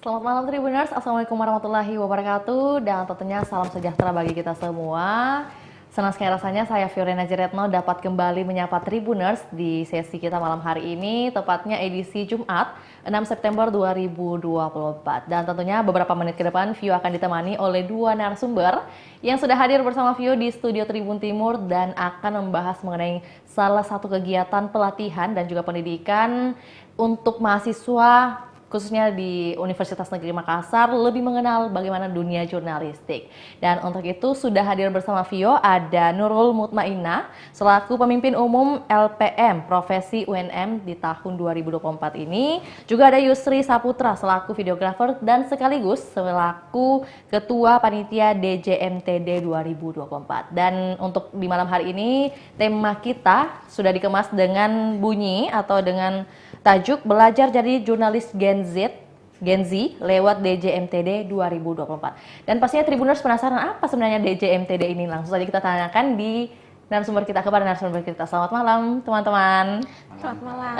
Selamat malam Tribuners, Assalamualaikum warahmatullahi wabarakatuh, dan tentunya salam sejahtera bagi kita semua. Senang sekali rasanya saya Fiorena Jeretno dapat kembali menyapa Tribuners di sesi kita malam hari ini, tepatnya edisi Jumat 6 September 2024. Dan tentunya beberapa menit ke depan Vio akan ditemani oleh dua narasumber yang sudah hadir bersama Vio di studio Tribun Timur dan akan membahas mengenai salah satu kegiatan pelatihan dan juga pendidikan untuk mahasiswa khususnya di Universitas Negeri Makassar lebih mengenal bagaimana dunia jurnalistik. Dan untuk itu sudah hadir bersama Vio ada Nurul Mutmainah selaku pemimpin umum LPM Profesi UNM di tahun 2024 ini. Juga ada Yusri Saputra selaku videografer dan sekaligus selaku Ketua Panitia DJMTD 2024. Dan untuk di malam hari ini tema kita sudah dikemas dengan bunyi atau dengan tajuk Belajar Jadi Jurnalis Gen Z lewat DJMTD 2024. Dan pastinya Tribuners penasaran apa sebenarnya DJMTD ini? Langsung saja kita tanyakan di narasumber kita kepada narasumber kita. Selamat malam teman-teman. Selamat malam.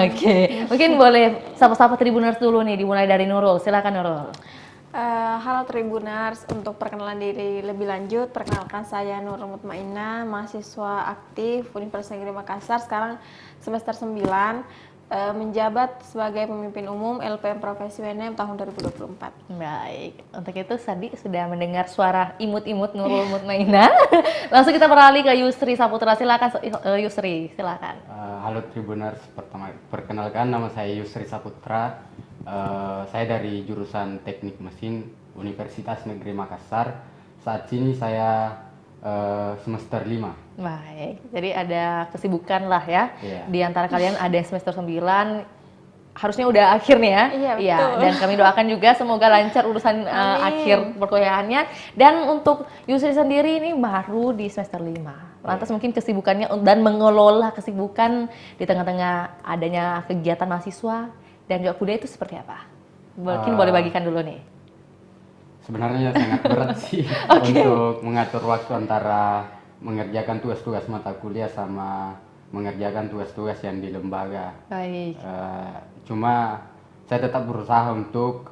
Oke. Mungkin boleh sapa-sapa Tribuners dulu nih, dimulai dari Nurul. Silakan Nurul. Halo Tribuners, untuk perkenalan diri lebih lanjut, perkenalkan saya Nurul Mutmainah, mahasiswa aktif Universitas Negeri Makassar, sekarang semester 9. Menjabat sebagai pemimpin umum LPM Profesi UNM tahun 2024. Baik, untuk itu tadi sudah mendengar suara imut-imut Nurul Mutmainah. Langsung kita beralih ke Yusri Saputra. Silakan Yusri, silakan. Halo Tribuners, perkenalkan nama saya Yusri Saputra. Saya dari jurusan Teknik Mesin Universitas Negeri Makassar. Saat ini saya semester 5. Baik, jadi ada kesibukan lah ya. Di antara kalian ada yang semester 9, harusnya udah akhir nih ya. Iya, betul. Dan kami doakan juga semoga lancar urusan akhir perkuliahannya. Dan untuk Yusri sendiri ini baru di semester 5. Lantas mungkin kesibukannya dan mengelola kesibukan di tengah-tengah adanya kegiatan mahasiswa dan juga kuliah itu seperti apa? Mungkin boleh bagikan dulu nih. Sebenarnya sangat berat sih untuk mengatur waktu antara mengerjakan tugas-tugas mata kuliah sama mengerjakan tugas-tugas yang di lembaga. Baik. Cuma saya tetap berusaha untuk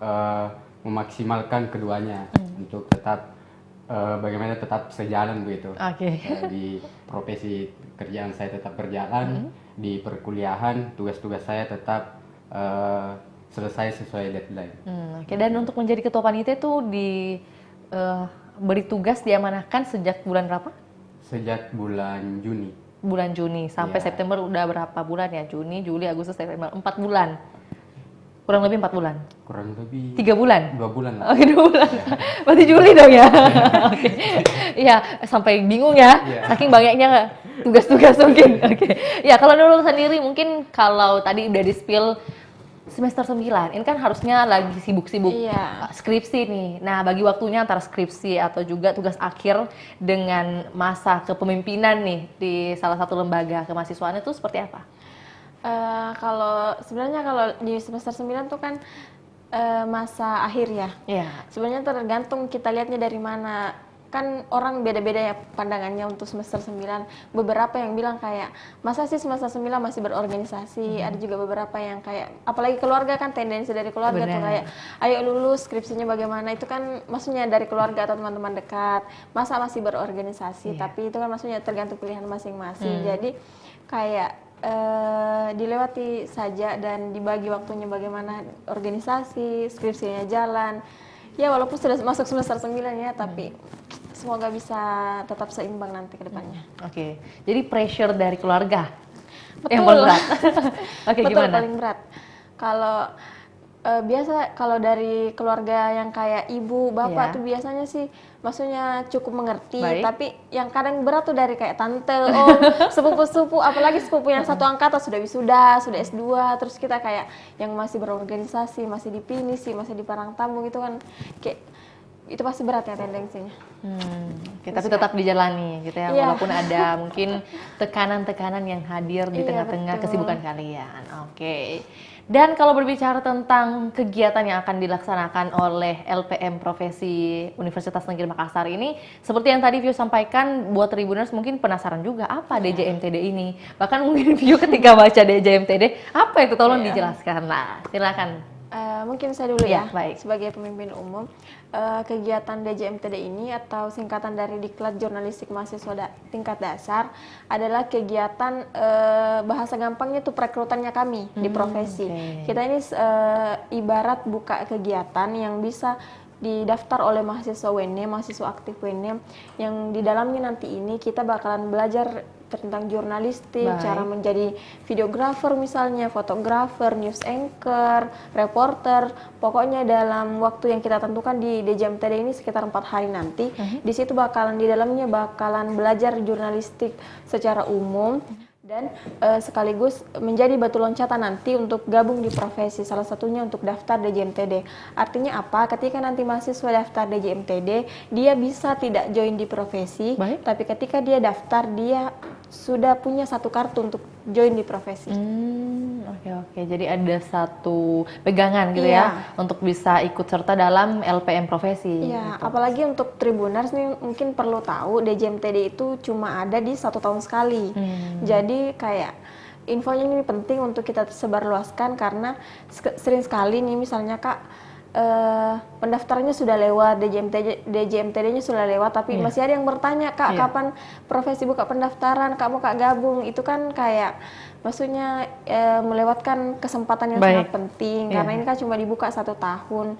memaksimalkan keduanya untuk tetap bagaimana tetap sejalan begitu. Di profesi kerjaan saya tetap berjalan, di perkuliahan tugas-tugas saya tetap selesai sesuai deadline. Dan untuk menjadi ketua panitia itu beri tugas diamanahkan sejak bulan berapa? Sejak bulan Juni. Bulan Juni sampai September udah berapa bulan ya? Juni, Juli, Agustus, September, 4 bulan. Kurang lebih 4 bulan. Kurang lebih 3 bulan. 2 bulan lah. Oke, 2 bulan. Berarti Juli dong ya. Oke. Iya, sampai bingung ya. Saking banyaknya tugas-tugas mungkin. Oke. Ya, kalau Nurul sendiri mungkin kalau tadi udah di-spill semester 9, ini kan harusnya lagi sibuk-sibuk skripsi nih. Nah, bagi waktunya antara skripsi atau juga tugas akhir dengan masa kepemimpinan nih di salah satu lembaga kemahasiswaan itu seperti apa? Kalau di semester 9 tuh kan masa akhir ya. Sebenarnya tergantung kita lihatnya dari mana. Kan orang beda-beda ya pandangannya untuk semester 9. Beberapa yang bilang kayak, masa sih semester 9 masih berorganisasi. Ada juga beberapa yang kayak, apalagi keluarga kan tendensi dari keluarga tuh kayak, ayo lulus skripsinya bagaimana. Itu kan maksudnya dari keluarga atau teman-teman dekat. Masa masih berorganisasi, tapi itu kan maksudnya tergantung pilihan masing-masing. Jadi kayak dilewati saja dan dibagi waktunya bagaimana organisasi, skripsinya jalan. Ya walaupun sudah masuk semester 9 ya, tapi semoga bisa tetap seimbang nanti ke depannya. Oke, jadi pressure dari keluarga Betul. yang paling berat. Betul, gimana? paling berat. Kalau biasa kalau dari keluarga yang kayak ibu, bapak tuh biasanya sih maksudnya cukup mengerti. Tapi yang kadang berat tuh dari kayak tante, sepupu-sepupu, apalagi sepupu yang satu angkatan sudah wisuda, sudah S2, terus kita kayak yang masih berorganisasi, masih di pinisi, masih di parang tamu gitu kan, kayak itu pasti berat ya tendensinya. Tapi tetap dijalani gitu ya, walaupun ada mungkin tekanan-tekanan yang hadir di tengah-tengah kesibukan kalian. Oke. Dan kalau berbicara tentang kegiatan yang akan dilaksanakan oleh LPM Profesi Universitas Negeri Makassar ini, seperti yang tadi Vio sampaikan, buat Tribuners mungkin penasaran juga apa DJMTD ini. Bahkan mungkin Vio ketika baca DJMTD, apa itu? Tolong dijelaskan. Nah, silakan. Mungkin saya dulu ya, baik. sebagai pemimpin umum. Kegiatan DJMTD ini atau singkatan dari Diklat Jurnalistik Mahasiswa tingkat dasar adalah kegiatan bahasa gampangnya itu perekrutannya kami di profesi. Kita ini ibarat buka kegiatan yang bisa didaftar oleh mahasiswa UNM, mahasiswa aktif UNM, yang di dalamnya nanti ini kita bakalan belajar tentang jurnalistik, cara menjadi videografer misalnya, fotografer, news anchor, reporter. Pokoknya dalam waktu yang kita tentukan di DJMTD ini sekitar 4 hari nanti. Di situ di dalamnya bakalan belajar jurnalistik secara umum. Dan sekaligus menjadi batu loncatan nanti untuk gabung di profesi, salah satunya untuk daftar DJMTD. Artinya apa? Ketika nanti mahasiswa daftar DJMTD, dia bisa tidak join di profesi, tapi ketika dia daftar, dia sudah punya satu kartu untuk join di profesi. Oke. Jadi ada satu pegangan gitu ya untuk bisa ikut serta dalam LPM profesi. Iya, gitu. Apalagi untuk Tribuners nih mungkin perlu tahu DJMTD itu cuma ada di 1 tahun sekali. Jadi kayak infonya ini penting untuk kita sebarluaskan karena sering sekali nih misalnya Kak, pendaftarannya sudah lewat, DJMTD-nya sudah lewat, tapi masih ada yang bertanya, Kak, kapan profesi buka pendaftaran, Kak mau Kak gabung. Itu kan kayak maksudnya melewatkan kesempatan yang sangat penting, karena ini kan cuma dibuka 1 tahun.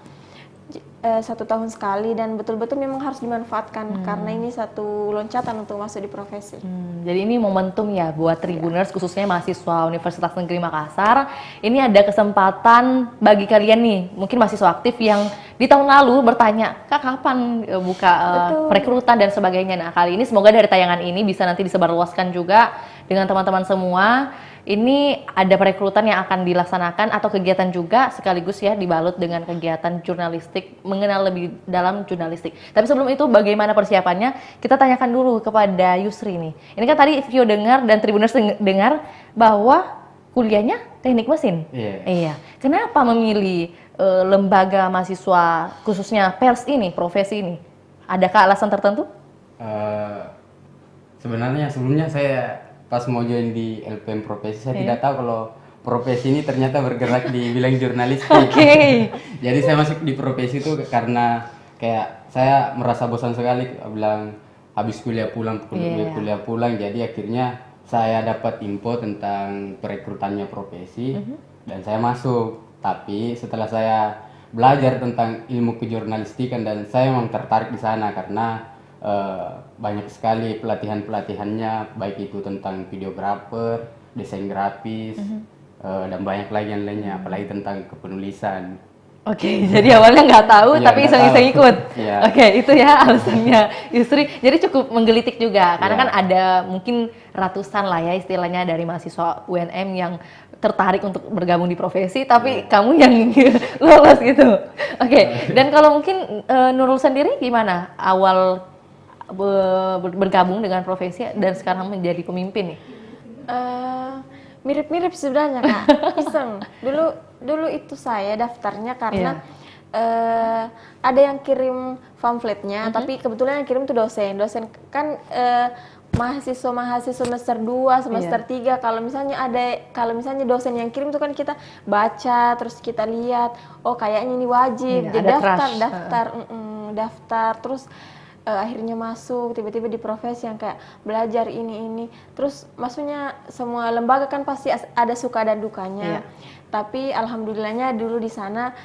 1 tahun sekali dan betul-betul memang harus dimanfaatkan karena ini satu loncatan untuk masuk di profesi. Jadi ini momentum ya buat Tribuners khususnya mahasiswa Universitas Negeri Makassar. Ini ada kesempatan bagi kalian nih, mungkin mahasiswa aktif yang di tahun lalu bertanya, Kak kapan buka perekrutan dan sebagainya. Nah kali ini semoga dari tayangan ini bisa nanti disebarluaskan juga dengan teman-teman semua. Ini ada perekrutan yang akan dilaksanakan atau kegiatan juga sekaligus ya dibalut dengan kegiatan jurnalistik, mengenal lebih dalam jurnalistik. Tapi sebelum itu bagaimana persiapannya? Kita tanyakan dulu kepada Yusri nih. Ini kan tadi Vio dengar dan Tribuners dengar bahwa kuliahnya teknik mesin. Iya. Kenapa memilih lembaga mahasiswa khususnya pers ini, profesi ini? Adakah alasan tertentu? Sebenarnya sebelumnya saya pas mau join di LPM profesi saya tidak tahu kalau profesi ini ternyata bergerak di bidang jurnalistik. Jadi saya masuk di profesi itu karena kayak saya merasa bosan sekali, bilang habis kuliah pulang, jadi akhirnya saya dapat info tentang perekrutannya profesi dan saya masuk. Tapi setelah saya belajar tentang ilmu kejurnalistikan dan saya memang tertarik di sana karena banyak sekali pelatihannya, baik itu tentang videografer, desain grafis, dan banyak lagi yang lainnya, apalagi tentang kepenulisan. Jadi awalnya nggak tahu, tapi iseng-iseng ikut. Itu ya alasannya Yusri. Jadi cukup menggelitik juga, karena kan ada mungkin ratusan lah ya istilahnya dari mahasiswa UNM yang tertarik untuk bergabung di profesi, tapi kamu yang lolos gitu. Dan kalau mungkin Nurul sendiri gimana awal bergabung dengan profesi dan sekarang menjadi pemimpin nih? Mirip-mirip sebenarnya Kak, iseng. Dulu itu saya daftarnya karena ada yang kirim pamfletnya, tapi kebetulan yang kirim tuh dosen kan mahasiswa semester 2, semester 3 kalau misalnya dosen yang kirim tuh kan kita baca terus kita lihat, oh kayaknya ini wajib, jadi daftar terus akhirnya masuk tiba-tiba di profesi yang kayak belajar ini terus maksudnya semua lembaga kan pasti ada suka dan dukanya, tapi alhamdulillahnya dulu di sana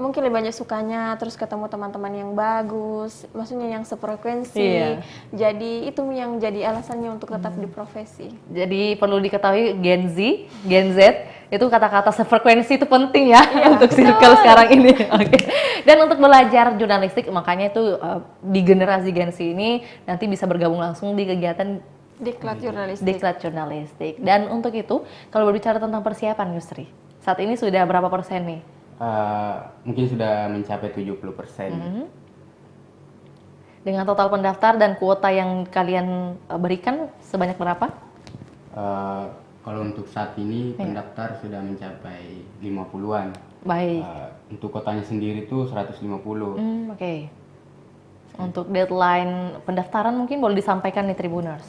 mungkin lebih banyak sukanya, terus ketemu teman-teman yang bagus, maksudnya yang sefrekuensi, jadi itu yang jadi alasannya untuk tetap di profesi. Jadi perlu diketahui Gen Z itu kata-kata sefrekuensi itu penting ya untuk circle sekarang ini. Dan untuk belajar jurnalistik makanya itu di generasi Gen Z ini nanti bisa bergabung langsung di kegiatan Diklat Jurnalistik. Dan untuk itu kalau berbicara tentang persiapan Yusri, saat ini sudah berapa persen nih? Mungkin sudah mencapai 70%. Dengan total pendaftar dan kuota yang kalian berikan sebanyak berapa? Kalau untuk saat ini pendaftar sudah mencapai 50-an. Baik. Untuk kotanya sendiri itu 150. Untuk deadline pendaftaran mungkin boleh disampaikan nih Tribuners.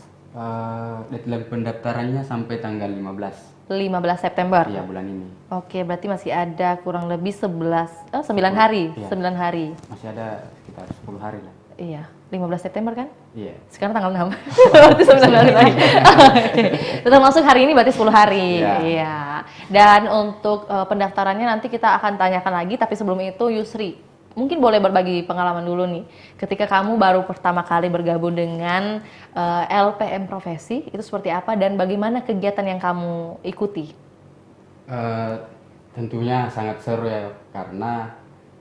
Deadline pendaftarannya sampai tanggal 15 September. Iya, bulan ini. Oke, berarti masih ada kurang lebih 9 hari. Iya. 9 hari. Masih ada sekitar 10 hari lah. Iya, 15 September kan? Iya. Sekarang tanggal 6. Berarti 9 hari lagi. Oke. Termasuk hari ini berarti 10 hari. Iya. Dan untuk pendaftarannya nanti kita akan tanyakan lagi, tapi sebelum itu Yusri, mungkin boleh berbagi pengalaman dulu nih. Ketika kamu baru pertama kali bergabung dengan LPM Profesi, itu seperti apa dan bagaimana kegiatan yang kamu ikuti? Tentunya sangat seru ya, karena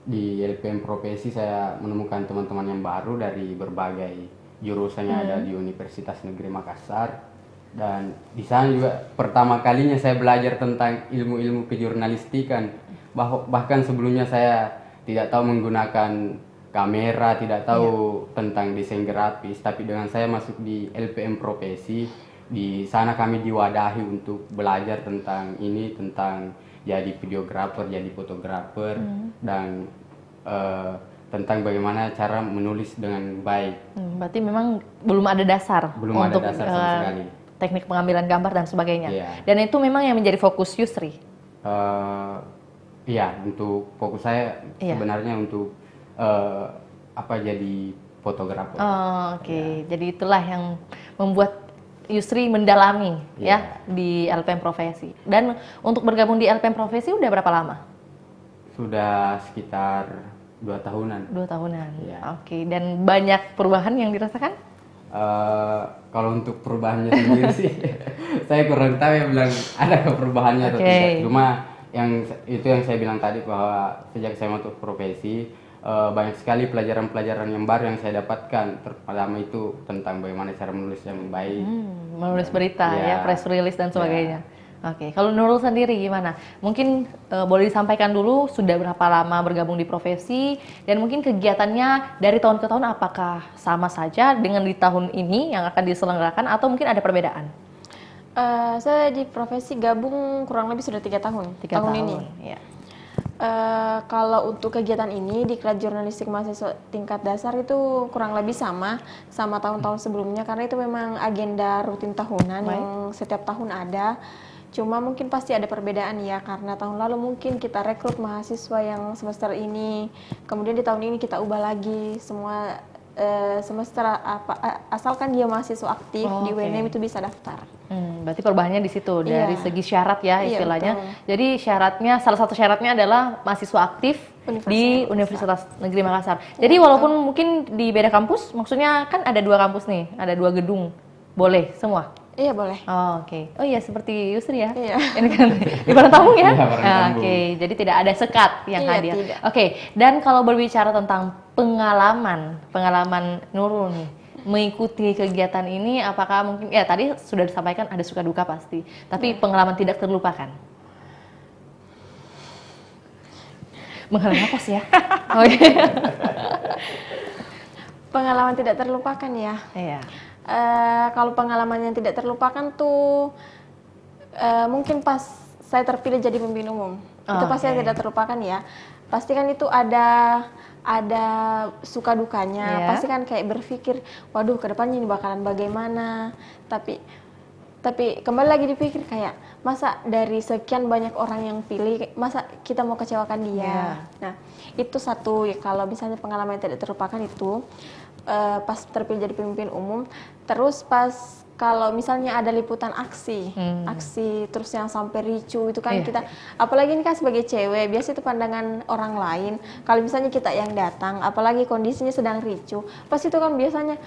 di LPM Profesi saya menemukan teman-teman yang baru dari berbagai jurusan yang ada di Universitas Negeri Makassar. Dan di sana juga pertama kalinya saya belajar tentang ilmu-ilmu kejurnalistikan. Bahkan sebelumnya saya tidak tahu menggunakan kamera, tidak tahu tentang desain grafis, tapi dengan saya masuk di LPM Profesi, di sana kami diwadahi untuk belajar tentang ini, tentang jadi videografer, jadi fotografer, dan tentang bagaimana cara menulis dengan baik. Berarti memang belum ada dasar untuk ada dasar sama sekali. Teknik pengambilan gambar dan sebagainya. Iya. Dan itu memang yang menjadi fokus Yusri. Iya, untuk fokus saya sebenarnya untuk jadi fotografer. Oke. Jadi itulah yang membuat Yusri mendalami ya di LPM Profesi. Dan untuk bergabung di LPM Profesi udah berapa lama? Sudah sekitar 2 tahunan. 2 tahunan. Iya. Oke. Dan banyak perubahan yang dirasakan? Kalau untuk perubahannya sendiri sih, saya kurang tahu ya bilang ada perubahannya atau tidak. Cuma yang saya bilang tadi bahwa sejak saya masuk profesi banyak sekali pelajaran-pelajaran yang baru yang saya dapatkan. Pertama itu tentang bagaimana cara menulis yang baik, menulis berita ya, press release dan sebagainya. Oke, kalau Nurul sendiri gimana? Mungkin boleh disampaikan dulu sudah berapa lama bergabung di profesi dan mungkin kegiatannya dari tahun ke tahun apakah sama saja dengan di tahun ini yang akan diselenggarakan atau mungkin ada perbedaan? Saya di profesi gabung kurang lebih sudah 3 tahun. 3 tahun ini. Ya. Kalau untuk kegiatan ini di kelas jurnalistik mahasiswa tingkat dasar itu kurang lebih sama tahun-tahun sebelumnya, karena itu memang agenda rutin tahunan yang setiap tahun ada. Cuma mungkin pasti ada perbedaan ya, karena tahun lalu mungkin kita rekrut mahasiswa yang semester ini, kemudian di tahun ini kita ubah lagi semua semester asalkan dia mahasiswa aktif di UNM itu bisa daftar. Berarti perubahannya di situ dari segi syarat ya istilahnya. Jadi syaratnya, salah satu syaratnya adalah mahasiswa aktif di Universitas Negeri Makassar. Jadi walaupun mungkin di beda kampus, maksudnya kan ada 2 kampus nih, ada 2 gedung, boleh semua? Iya boleh. Oke. Oh iya seperti Yusri ya. Iya. Ini kan di Barang Tamu ya. Iya, Oke. Jadi tidak ada sekat yang hadir. Oke. Dan kalau berbicara tentang pengalaman Nurul nih mengikuti kegiatan ini, apakah mungkin ya tadi sudah disampaikan ada suka duka pasti, tapi pengalaman tidak terlupakan. Menghela nafas ya. Oke. Pengalaman tidak terlupakan ya. Iya. Kalau pengalaman yang tidak terlupakan tuh mungkin pas saya terpilih jadi pemimpin umum. Itu pasti yang tidak terlupakan ya. Pasti kan itu ada suka dukanya. Pasti kan kayak berpikir, waduh ke depannya ini bakalan bagaimana. Tapi kembali lagi dipikir kayak, masa dari sekian banyak orang yang pilih, masa kita mau kecewakan dia. Nah, itu satu ya, kalau misalnya pengalaman yang tidak terlupakan itu pas terpilih jadi pemimpin umum. Terus pas kalau misalnya ada liputan aksi terus yang sampai ricu itu kan kita, apalagi ini kan sebagai cewek, biasa itu pandangan orang lain. Kalau misalnya kita yang datang, apalagi kondisinya sedang ricu, pasti itu kan biasanya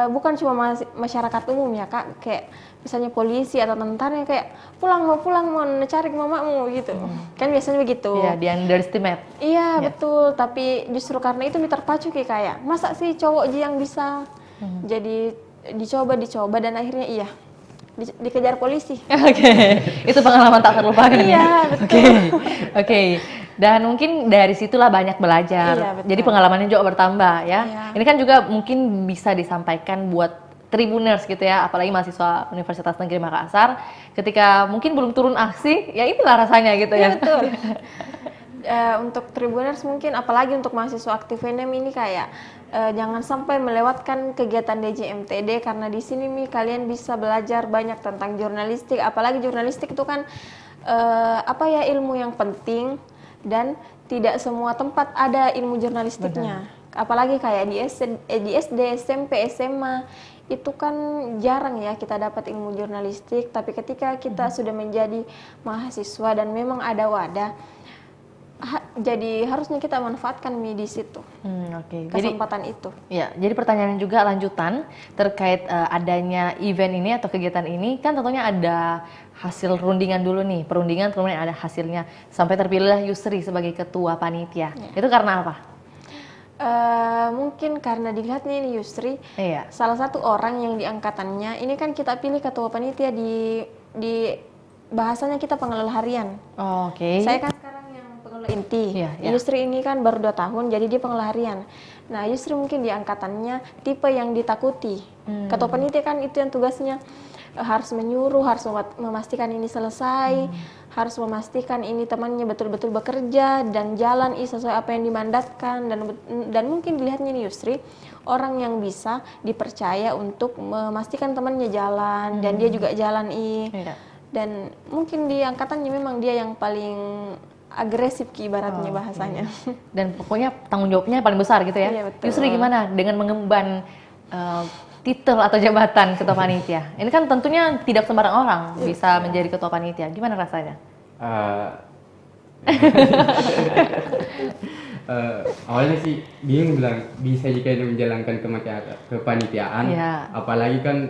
bukan cuma masyarakat umum ya kak, kayak misalnya polisi atau tentara yang kayak pulang mau cari mamamu gitu. Kan biasanya begitu. Iya, di underestimate. Iya, betul. Tapi justru karena itu terpacu kayak masa sih cowok yang bisa. Jadi dicoba dan akhirnya dikejar polisi. Oke. Itu pengalaman tak terlupakan. Iya, betul. Oke. Dan mungkin dari situlah banyak belajar. Iya, betul. Jadi pengalamannya juga bertambah ya. Iya. Ini kan juga mungkin bisa disampaikan buat Tribuners gitu ya, apalagi mahasiswa Universitas Negeri Makassar, ketika mungkin belum turun aksi, ya inilah rasanya gitu ya. Betul. Untuk Tribuners mungkin apalagi untuk mahasiswa aktif UNM ini kayak jangan sampai melewatkan kegiatan DJMTD karena di sini kalian bisa belajar banyak tentang jurnalistik, apalagi jurnalistik itu kan ilmu yang penting dan tidak semua tempat ada ilmu jurnalistiknya. Apalagi kayak di SD, SMP, SMA itu kan jarang ya kita dapat ilmu jurnalistik, tapi ketika kita sudah menjadi mahasiswa dan memang ada wadah, jadi harusnya kita manfaatkan di situ. Kesempatan itu. Ya, jadi pertanyaan juga lanjutan terkait adanya event ini atau kegiatan ini, kan tentunya ada hasil rundingan dulu nih, perundingan kemudian ada hasilnya sampai terpilihlah Yusri sebagai ketua panitia. Itu karena apa? Mungkin karena dilihatnya ini Yusri, salah satu orang yang diangkatannya ini kan kita pilih ketua panitia di bahasanya kita pengelola harian. Saya kan sekarang yang pengelola inti. Yusri ini kan baru 2 tahun, jadi dia pengelola harian. Nah, Yusri mungkin diangkatannya tipe yang ditakuti. Ketua panitia kan itu yang tugasnya harus menyuruh, harus memastikan ini selesai, harus memastikan ini temannya betul-betul bekerja dan jalan sesuai apa yang dimandatkan, dan mungkin dilihatnya nih Yusri orang yang bisa dipercaya untuk memastikan temannya jalan dan dia juga jalan dan mungkin di angkatannya memang dia yang paling agresif ibaratnya bahasanya. Dan pokoknya tanggung jawabnya paling besar gitu ya. Yusri gimana dengan mengemban titel atau jabatan ketua panitia? Ini kan tentunya tidak sembarang orang bisa menjadi ketua panitia. Gimana rasanya? Awalnya sih bingung bilang bisa jika ini menjalankan kepanitiaan, apalagi kan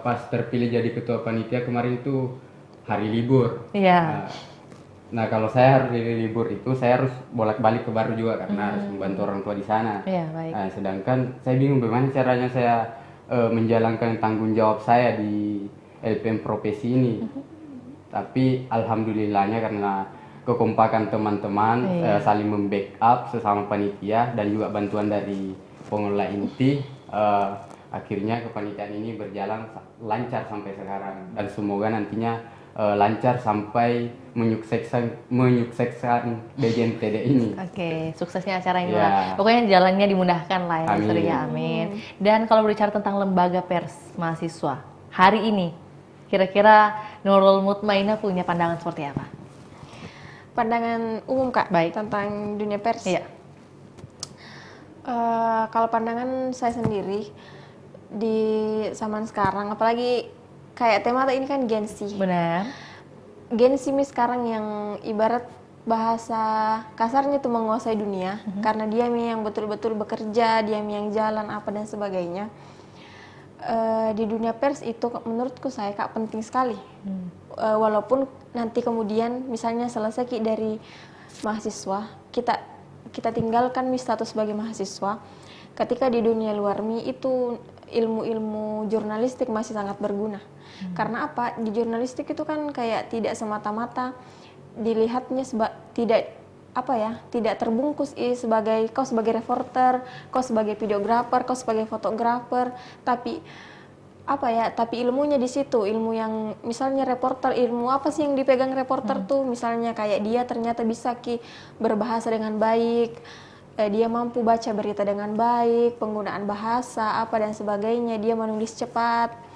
pas terpilih jadi ketua panitia kemarin itu hari libur. Nah, kalau saya harus libur itu saya harus bolak-balik ke Baru juga karena harus membantu orang tua di sana. Nah, sedangkan saya bingung bagaimana caranya saya menjalankan tanggung jawab saya di LPM Profesi ini. Tapi alhamdulillahnya karena kekompakan teman-teman, saling membackup sesama panitia dan juga bantuan dari pengelola inti, akhirnya kepanitiaan ini berjalan lancar sampai sekarang dan semoga nantinya lancar sampai menyukseskan DJMTD ini. Suksesnya acara ini lah. Pokoknya jalannya dimudahkan lah ya, Yusri, amin. Dan kalau berbicara tentang lembaga pers mahasiswa hari ini, kira-kira Nurul Mutmainah punya pandangan seperti apa? Pandangan umum Kak, tentang dunia pers. Kalau pandangan saya sendiri di zaman sekarang, apalagi kayak tema ini kan gengsi. Gengsi sekarang yang ibarat bahasa kasarnya itu menguasai dunia, karena dia yang betul-betul bekerja, dia yang jalan apa dan sebagainya. Di dunia pers itu menurutku saya Kak penting sekali. Walaupun nanti kemudian misalnya selesai dari mahasiswa, kita tinggalkan status sebagai mahasiswa, ketika di dunia luar itu ilmu-ilmu jurnalistik masih sangat berguna. Karena apa? Di jurnalistik itu kan kayak tidak semata-mata dilihatnya tidak terbungkus sebagai kau sebagai reporter, kau sebagai videografer, kau sebagai fotografer, tapi ilmunya di situ, ilmu yang misalnya reporter, ilmu apa sih yang dipegang reporter tuh, misalnya kayak dia ternyata bisa berbahasa dengan baik, dia mampu baca berita dengan baik, penggunaan bahasa apa dan sebagainya, dia menulis cepat,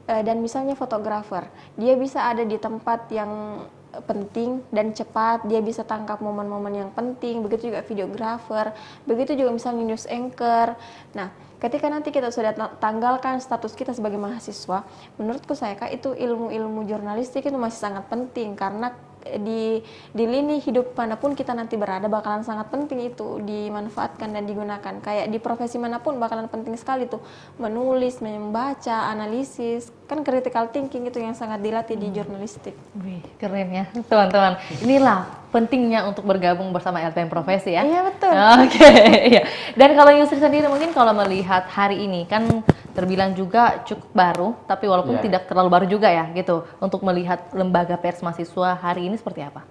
dan misalnya fotografer, dia bisa ada di tempat yang penting dan cepat, dia bisa tangkap momen-momen yang penting. Begitu juga videografer, begitu juga misalnya news anchor. Nah, ketika nanti kita sudah tanggalkan status kita sebagai mahasiswa, menurutku saya Kak itu ilmu-ilmu jurnalistik itu masih sangat penting, karena di lini hidup manapun kita nanti berada bakalan sangat penting itu dimanfaatkan dan digunakan. Kayak di profesi manapun bakalan penting sekali tuh menulis, membaca, analisis, kan critical thinking itu yang sangat dilatih di jurnalistik. Wih, keren ya teman-teman. Inilah pentingnya untuk bergabung bersama LPM Profesi ya. Iya betul. Iya. Dan kalau Yusri sendiri mungkin kalau melihat hari ini kan terbilang juga cukup baru, tapi walaupun tidak terlalu baru juga ya gitu, untuk melihat lembaga pers mahasiswa hari ini seperti apa?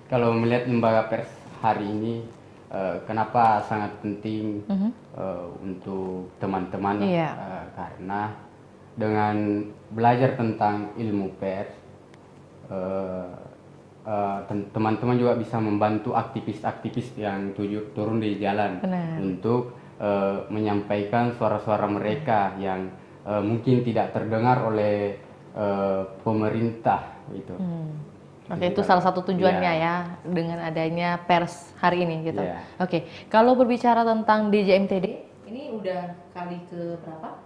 Kalau melihat lembaga pers hari ini, kenapa sangat penting untuk teman-teman, karena dengan belajar tentang ilmu pers, teman-teman juga bisa membantu aktivis-aktivis yang turun di jalan. Benar. Untuk menyampaikan suara-suara mereka yang mungkin tidak terdengar oleh pemerintah gitu. Oke, itu salah satu tujuannya ya dengan adanya pers hari ini gitu. Oke, kalau berbicara tentang DJMTD, ini udah kali ke berapa?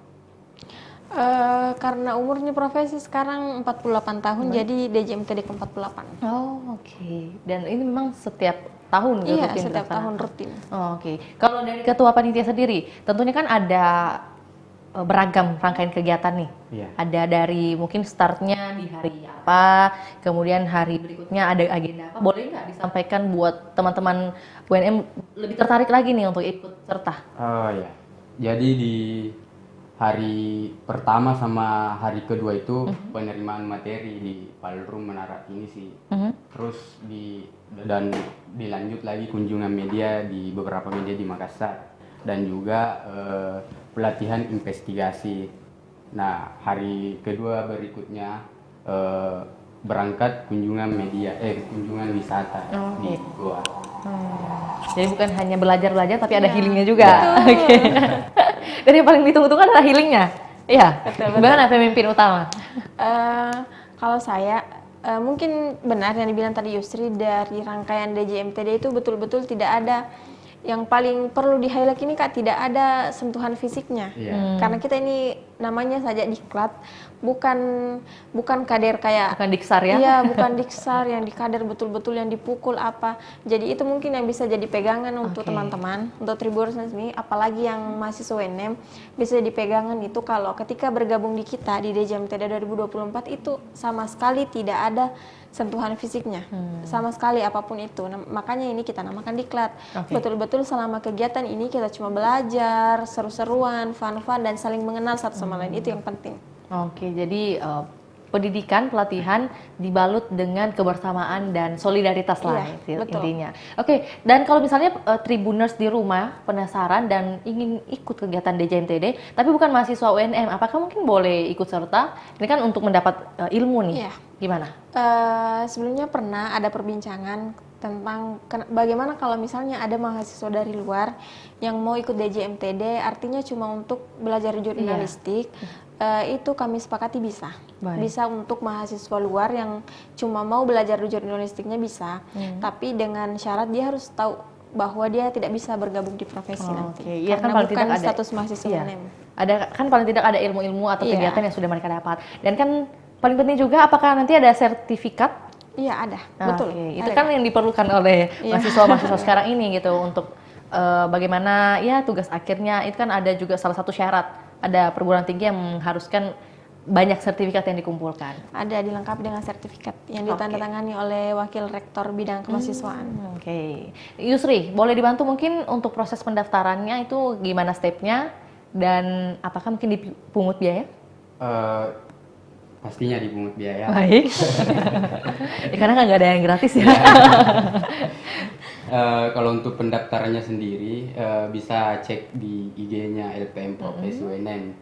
Karena umurnya profesi sekarang 48 tahun, jadi DJMTD ke-48. Oh, oke. Dan ini memang setiap tahun gitu? Iya, setiap tahun rutin. Oh, oke. Kalau dari Ketua Panitia sendiri, tentunya kan ada beragam rangkaian kegiatan nih. Ada dari mungkin startnya di hari apa, kemudian hari berikutnya ada agenda apa. Boleh nggak disampaikan buat teman-teman UNM lebih tertarik lagi nih untuk ikut serta? Oh ya, jadi di hari pertama sama hari kedua itu penerimaan materi di Ballroom Menara ini sih. Terus dan dilanjut lagi kunjungan media di beberapa media di Makassar. Dan juga pelatihan investigasi. Nah, hari kedua berikutnya berangkat kunjungan wisata di Goa. Jadi bukan hanya belajar tapi ada healingnya juga. Oke. Dan yang paling ditunggu-tunggu adalah healingnya. Iya. Gimana pemimpin utama? Kalau saya mungkin benar yang dibilang tadi Yusri, dari rangkaian DJMTD itu betul-betul tidak ada. Yang paling perlu di-highlight ini Kak, tidak ada sentuhan fisiknya. Karena kita ini namanya saja diklat, bukan kader kayak... Bukan diksar ya? Iya, bukan diksar yang dikader betul-betul yang dipukul apa. Jadi itu mungkin yang bisa jadi pegangan untuk teman-teman, untuk Tribuners ini, apalagi yang mahasiswa UNM, bisa jadi pegangan itu kalau ketika bergabung di kita, di DJMTD 2024 itu sama sekali tidak ada sentuhan fisiknya, sama sekali apapun itu. Makanya ini kita namakan diklat. Betul-betul selama kegiatan ini kita cuma belajar, seru-seruan, fun-fun, dan saling mengenal satu sama lain. Itu yang penting. Oke, jadi pendidikan, pelatihan dibalut dengan kebersamaan dan solidaritas lah intinya. Oke, dan kalau misalnya Tribuners di rumah penasaran dan ingin ikut kegiatan DJMTD, tapi bukan mahasiswa UNM, apakah mungkin boleh ikut serta? Ini kan untuk mendapat ilmu nih. Gimana? Sebelumnya pernah ada perbincangan tentang bagaimana kalau misalnya ada mahasiswa dari luar yang mau ikut DJMTD, artinya cuma untuk belajar jurnalistik. Itu kami sepakati bisa. Bisa untuk mahasiswa luar yang cuma mau belajar jurnalistiknya bisa, tapi dengan syarat dia harus tahu bahwa dia tidak bisa bergabung di profesi nanti. Karena kan bukan status mahasiswa UNM. Ada kan paling tidak ada ilmu-ilmu atau kegiatan yang sudah mereka dapat. Dan kan paling penting juga apakah nanti ada sertifikat? Iya, ada. Betul. Itu kan yang diperlukan oleh mahasiswa-mahasiswa sekarang ini gitu untuk bagaimana ya tugas akhirnya. Itu kan ada juga salah satu syarat. Ada perguruan tinggi yang mengharuskan banyak sertifikat yang dikumpulkan. Ada, dilengkapi dengan sertifikat yang ditandatangani oleh Wakil Rektor Bidang Kemahasiswaan. Yusri, boleh dibantu mungkin untuk proses pendaftarannya itu gimana stepnya dan apakah mungkin dipungut biaya? Pastinya dipungut biaya. Baik. Karena nggak ada yang gratis ya. Kalau untuk pendaftarannya sendiri bisa cek di IG-nya LPM Profesi UNM,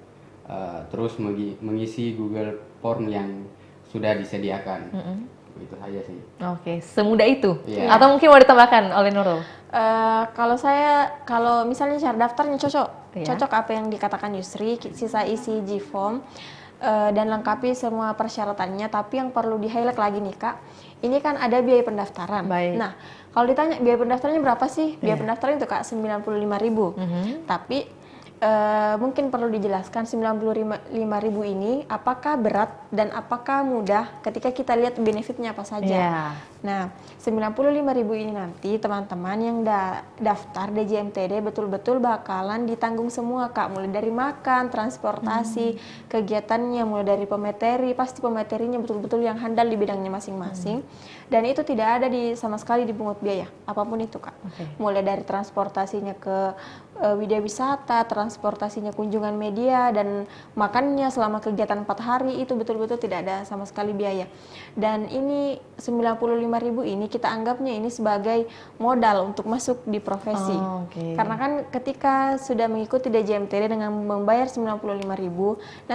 terus mengisi Google Form yang sudah disediakan. Itu saja sih. Oke, semudah itu. Atau mungkin mau ditambahkan oleh Nurul? Kalau misalnya cara daftarnya cocok apa yang dikatakan Yusri, sisa isi G-form dan lengkapi semua persyaratannya. Tapi yang perlu di-highlight lagi nih Kak, ini kan ada biaya pendaftaran. Nah, kalau ditanya biaya pendaftarannya berapa sih? Biaya pendaftaran itu Kak 95.000. Tapi mungkin perlu dijelaskan 95.000 ini apakah berat dan apakah mudah ketika kita lihat benefitnya apa saja. Nah, 95.000 ini nanti teman-teman yang daftar DJMTD betul-betul bakalan ditanggung semua Kak, mulai dari makan, transportasi, kegiatannya, mulai dari pemateri, pasti pematerinya betul-betul yang handal di bidangnya masing-masing. Dan itu tidak ada sama sekali dipungut biaya, apapun itu Kak. Mulai dari transportasinya ke widya wisata, transportasinya kunjungan media, dan makannya selama kegiatan 4 hari itu betul-betul tidak ada sama sekali biaya. Dan ini 95.000 65.000 ini kita anggapnya ini sebagai modal untuk masuk di profesi. Karena kan ketika sudah mengikuti DJMTD dengan membayar 95.000,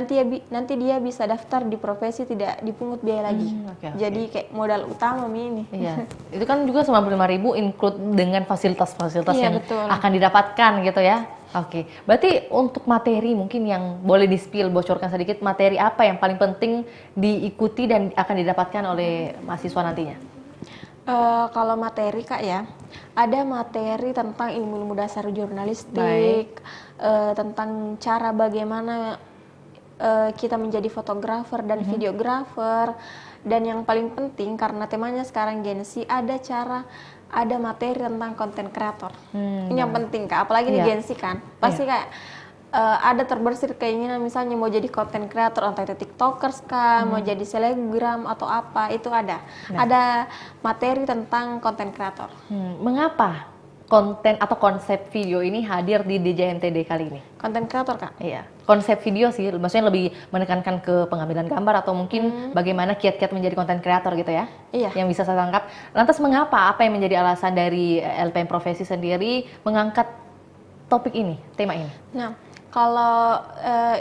nanti dia bisa daftar di profesi tidak dipungut biaya lagi. Jadi kayak modal utama ini. Iya. Itu kan juga 95.000 include dengan fasilitas-fasilitas yang betul. akan didapatkan gitu ya. Berarti untuk materi mungkin yang boleh di-spill, bocorkan sedikit, materi apa yang paling penting diikuti dan akan didapatkan oleh mahasiswa nantinya? Kalau materi Kak ya, ada materi tentang ilmu-ilmu dasar jurnalistik, tentang cara bagaimana kita menjadi fotografer dan videografer, dan yang paling penting karena temanya sekarang Gen Z, ada materi tentang konten kreator. Ini yang penting Kak, apalagi di Gen Z kan, pasti kayak ada terbersit keinginan misalnya mau jadi konten kreator, entah itu tiktokers kah, mau jadi selebgram atau apa, itu ada materi tentang konten kreator. Mengapa konten atau konsep video ini hadir di DJMTD kali ini? Konten kreator Kak? Iya, konsep video sih, maksudnya lebih menekankan ke pengambilan gambar atau mungkin bagaimana kiat-kiat menjadi konten kreator gitu ya? Iya. Yang bisa saya tangkap. Lantas mengapa, apa yang menjadi alasan dari LPM Profesi sendiri mengangkat topik ini, tema ini? Nah, kalau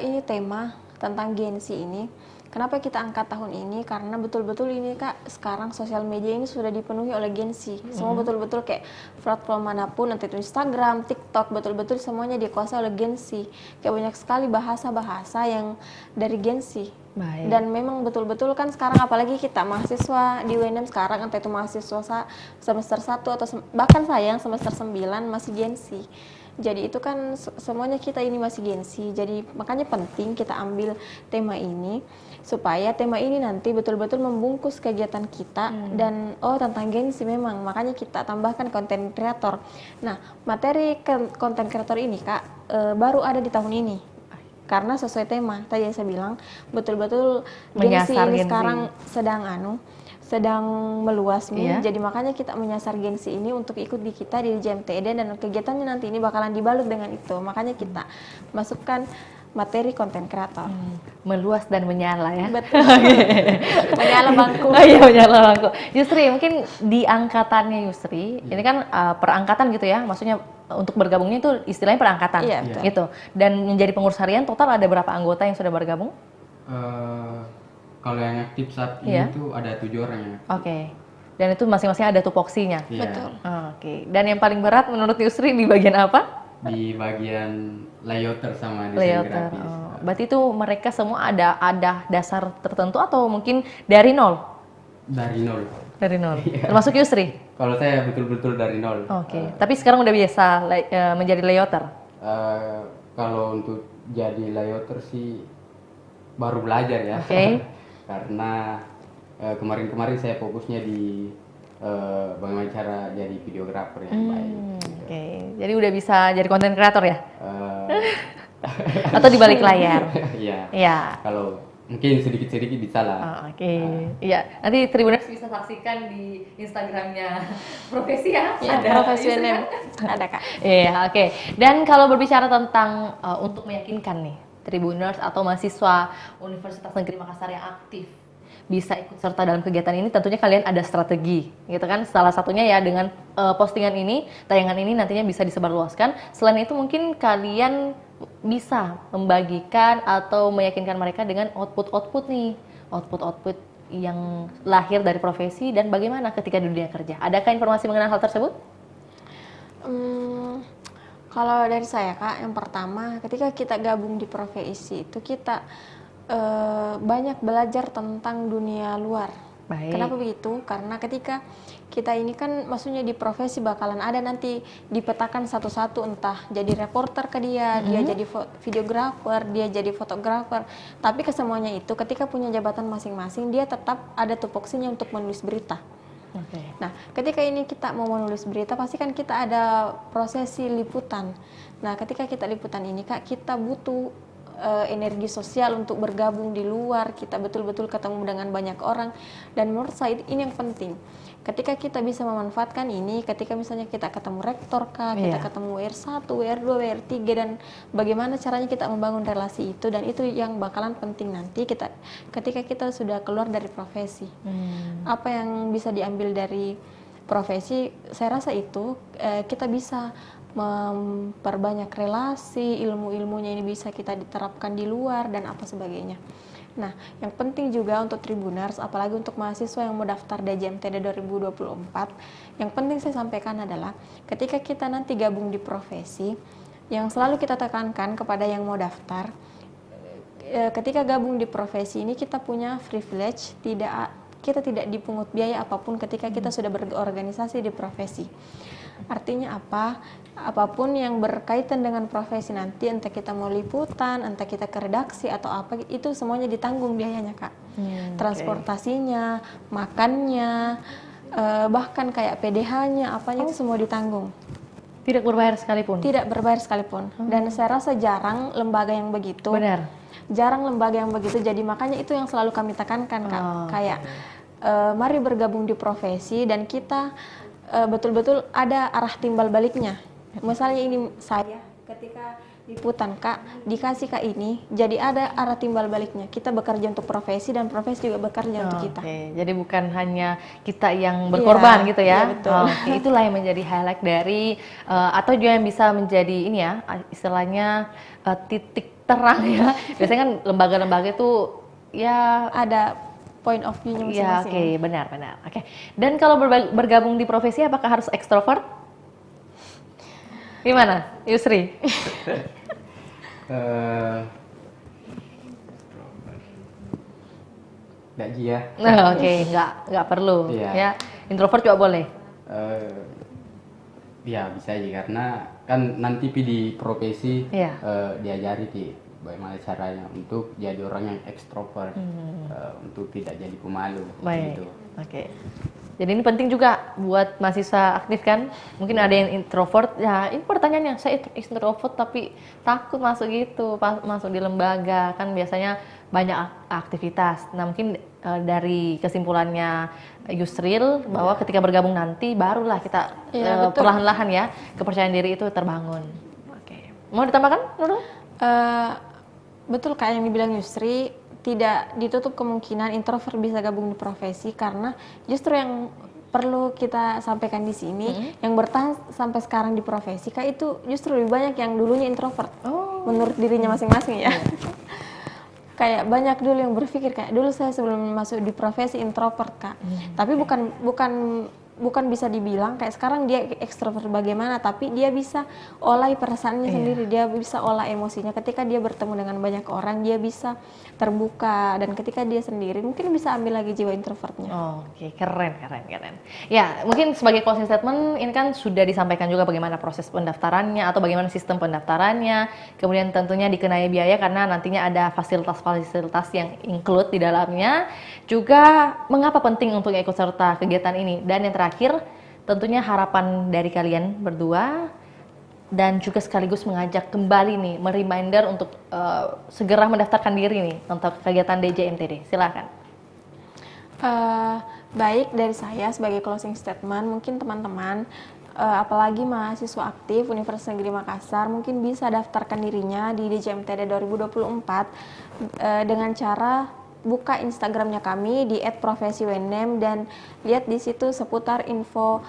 ini tema tentang Gen Z ini, kenapa kita angkat tahun ini? Karena betul-betul ini Kak, sekarang sosial media ini sudah dipenuhi oleh Gen Z. Semua betul-betul kayak platform manapun, entah itu Instagram, TikTok, betul-betul semuanya dikuasai oleh Gen Z. Kayak banyak sekali bahasa-bahasa yang dari Gen Z. Dan memang betul-betul kan sekarang apalagi kita mahasiswa di UNM sekarang, entah itu mahasiswa semester 1 atau bahkan saya yang semester 9 masih Gen Z. Jadi itu kan semuanya kita ini masih Gen Z. Jadi makanya penting kita ambil tema ini supaya tema ini nanti betul-betul membungkus kegiatan kita dan tentang Gen Z memang. Makanya kita tambahkan konten kreator. Nah, materi konten kreator ini Kak baru ada di tahun ini. Karena sesuai tema tadi yang saya bilang, betul-betul Gen Z ini sekarang sedang meluas jadi makanya kita menyasar Gen Z ini untuk ikut di kita di JMTD, dan kegiatannya nanti ini bakalan dibalut dengan itu. Makanya kita masukkan materi konten kreator. Meluas dan menyala ya. Betul. Menyala bangku. Iya, menyala bangku. Yusri, mungkin di angkatannya Yusri, ini kan perangkatan gitu ya, maksudnya untuk bergabungnya itu istilahnya perangkatan gitu. Dan menjadi pengurus harian total ada berapa anggota yang sudah bergabung? Kalau yang aktif saat ini itu ada 7 orang ya. Dan itu masing-masing ada tupoksinya. Betul. Dan yang paling berat menurut Yusri di bagian apa? Di bagian layouter sama desain grafis. Berarti itu mereka semua ada dasar tertentu atau mungkin dari nol? Dari nol. Dari nol. Termasuk Yusri? Kalau saya betul-betul dari nol. Tapi sekarang udah biasa menjadi layouter? Kalau untuk jadi layouter sih baru belajar ya. Karena kemarin-kemarin saya fokusnya di bagaimana cara jadi videografer yang baik. Jadi udah bisa jadi konten kreator ya? Atau di balik layar? Iya. Kalau mungkin sedikit-sedikit bisa lah. Iya. Nanti Tribuners bisa saksikan di Instagramnya Profesi ya? Ada Profesi UNM. Ada Kak. Iya, Dan kalau berbicara tentang untuk meyakinkan nih Tribuners atau mahasiswa Universitas Negeri Makassar yang aktif bisa ikut serta dalam kegiatan ini, tentunya kalian ada strategi gitu kan. Salah satunya ya dengan postingan ini, tayangan ini nantinya bisa disebarluaskan. Selain itu mungkin kalian bisa membagikan atau meyakinkan mereka dengan output yang lahir dari profesi dan bagaimana ketika di dunia kerja. Adakah informasi mengenai hal tersebut? Kalau dari saya Kak, yang pertama ketika kita gabung di profesi itu kita banyak belajar tentang dunia luar. Kenapa begitu? Karena ketika kita ini kan maksudnya di profesi bakalan ada nanti dipetakan satu-satu, entah jadi reporter ke dia jadi videografer, dia jadi fotografer. Tapi kesemuanya itu ketika punya jabatan masing-masing dia tetap ada tupoksinya untuk menulis berita. Nah, ketika ini kita mau menulis berita, pasti kan kita ada prosesi liputan. Nah, ketika kita liputan ini Kak, kita butuh energi sosial untuk bergabung di luar, kita betul-betul ketemu dengan banyak orang, dan menurut saya ini yang penting. ketika kita bisa memanfaatkan ini, ketika misalnya kita ketemu rektor kah, kita ketemu WR1, WR2, WR3, dan bagaimana caranya kita membangun relasi itu, dan itu yang bakalan penting nanti ketika kita sudah keluar dari profesi. Apa yang bisa diambil dari profesi, saya rasa itu kita bisa memperbanyak relasi, ilmu-ilmunya ini bisa kita diterapkan di luar dan apa sebagainya. Nah, yang penting juga untuk Tribuners, apalagi untuk mahasiswa yang mau daftar DJMTD 2024, yang penting saya sampaikan adalah ketika kita nanti gabung di profesi, yang selalu kita tekankan kepada yang mau daftar, ketika gabung di profesi ini kita punya privilege, kita tidak dipungut biaya apapun ketika kita sudah berorganisasi di profesi. Artinya apa? Apapun yang berkaitan dengan profesi nanti, entah kita mau liputan, entah kita ke redaksi atau apa, itu semuanya ditanggung biayanya, Kak. Transportasinya, makannya, bahkan kayak PDH-nya, apanya itu semua ditanggung. Tidak berbayar sekalipun? Tidak berbayar sekalipun. Dan saya rasa jarang lembaga yang begitu. Benar. Jarang lembaga yang begitu, jadi makanya itu yang selalu kami tekankan, Kak. Kayak mari bergabung di profesi dan kita betul-betul ada arah timbal baliknya. Misalnya ini saya ketika liputan, Kak, dikasih Kak ini, jadi ada arah timbal baliknya. Kita bekerja untuk profesi dan profesi juga bekerja untuk kita. Jadi bukan hanya kita yang berkorban gitu ya. Iya, betul. Itulah yang menjadi highlight dari atau juga yang bisa menjadi ini ya, istilahnya titik terang ya. Biasanya kan lembaga-lembaga itu ya ada point of view-nya masing-masing. Ya, benar. Dan kalau bergabung di profesi, apakah harus ekstrovert? Gimana, Yusri? Nggak ya. Nggak perlu. Ya, introvert juga boleh. Ya bisa aja, karena kan nanti di profesi diajari bagaimana caranya untuk jadi orang yang ekstrovert, untuk tidak jadi pemalu. Baik. Gitu. Jadi ini penting juga buat mahasiswa aktif kan. Mungkin ada yang introvert. Ya ini pertanyaannya, saya introvert tapi takut masuk gitu, masuk di lembaga kan biasanya banyak aktivitas. Nah mungkin dari kesimpulannya Yusril bahwa ketika bergabung nanti barulah kita perlahan-lahan ya kepercayaan diri itu terbangun. Mau ditambahkan, Nurul? Betul kayak yang dibilang Yusri, tidak ditutup kemungkinan introvert bisa gabung di profesi, karena justru yang perlu kita sampaikan di sini, yang bertahan sampai sekarang di profesi, Kak, itu justru lebih banyak yang dulunya introvert, menurut dirinya masing-masing ya. Kayak banyak dulu yang berpikir kayak dulu saya sebelum masuk di profesi introvert, Kak. Tapi bukan bisa dibilang kayak sekarang dia ekstrovert bagaimana, tapi dia bisa olah perasaannya sendiri, dia bisa olah emosinya. Ketika dia bertemu dengan banyak orang, dia bisa terbuka, dan ketika dia sendiri mungkin bisa ambil lagi jiwa introvertnya. Keren. Ya, mungkin sebagai closing statement ini kan sudah disampaikan juga bagaimana proses pendaftarannya atau bagaimana sistem pendaftarannya. Kemudian tentunya dikenai biaya karena nantinya ada fasilitas-fasilitas yang include di dalamnya. Juga mengapa penting untuk ikut serta kegiatan ini, dan yang terakhir tentunya harapan dari kalian berdua dan juga sekaligus mengajak kembali nih, mereminder untuk segera mendaftarkan diri nih untuk kegiatan DJMTD. Silakan. Baik, dari saya sebagai closing statement, mungkin teman-teman apalagi mahasiswa aktif Universitas Negeri Makassar mungkin bisa daftarkan dirinya di DJMTD 2024 dengan cara buka Instagramnya kami di @profesiwnem dan lihat di situ seputar info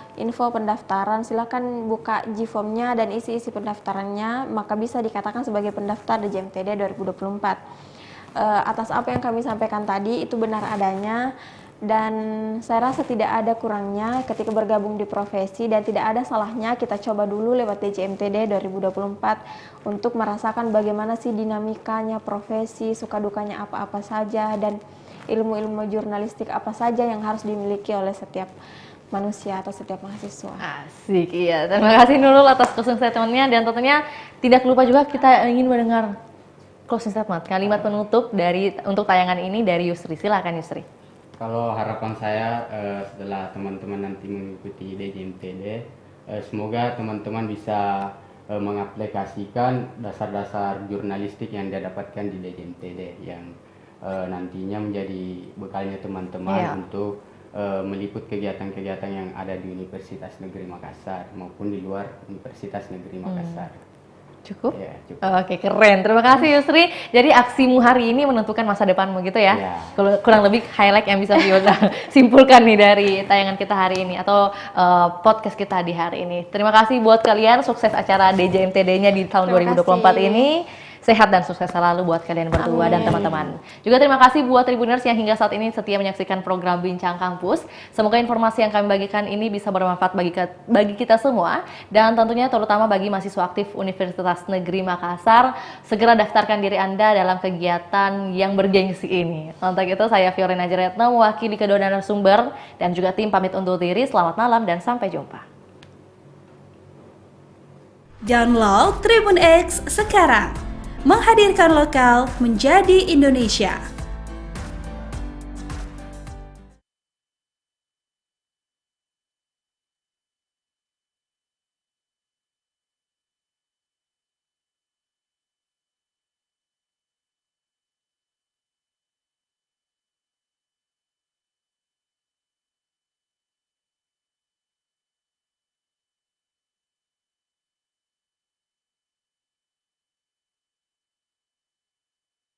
pendaftaran. Silakan buka Gform-nya dan isi pendaftarannya, maka bisa dikatakan sebagai pendaftar di DJMTD 2024. Atas apa yang kami sampaikan tadi itu benar adanya, dan saya rasa tidak ada kurangnya ketika bergabung di profesi, dan tidak ada salahnya kita coba dulu lewat DJMTD 2024 untuk merasakan bagaimana sih dinamikanya profesi, suka dukanya apa-apa saja, dan ilmu-ilmu jurnalistik apa saja yang harus dimiliki oleh setiap manusia atau setiap mahasiswa. Asik, iya. Terima kasih Nurul atas closing statement-nya, dan tentunya tidak lupa juga kita ingin mendengar closing statement, kalimat penutup untuk tayangan ini dari Yusri. Silakan Yusri. Kalau harapan saya setelah teman-teman nanti mengikuti DJMTD, semoga teman-teman bisa mengaplikasikan dasar-dasar jurnalistik yang didapatkan di DJMTD yang nantinya menjadi bekalnya teman-teman untuk meliput kegiatan-kegiatan yang ada di Universitas Negeri Makassar maupun di luar Universitas Negeri Makassar. Cukup? Ya, cukup. Oke, keren. Terima kasih Yusri. Jadi aksimu hari ini menentukan masa depanmu gitu ya? Ya. Kurang lebih highlight yang bisa Fiona simpulkan nih dari tayangan kita hari ini atau podcast kita di hari ini. Terima kasih buat kalian, sukses acara DJMTD-nya di tahun 2024 ini. Sehat dan sukses selalu buat kalian berdua dan teman-teman. Juga terima kasih buat Tribuners yang hingga saat ini setia menyaksikan program Bincang Kampus. Semoga informasi yang kami bagikan ini bisa bermanfaat bagi kita semua. Dan tentunya terutama bagi mahasiswa aktif Universitas Negeri Makassar. Segera daftarkan diri Anda dalam kegiatan yang bergengsi ini. Untuk itu saya Fiorina Jeretno mewakili kedua narasumber dan juga tim pamit undur diri. Selamat malam dan sampai jumpa. Download Tribun X sekarang. Menghadirkan lokal menjadi Indonesia.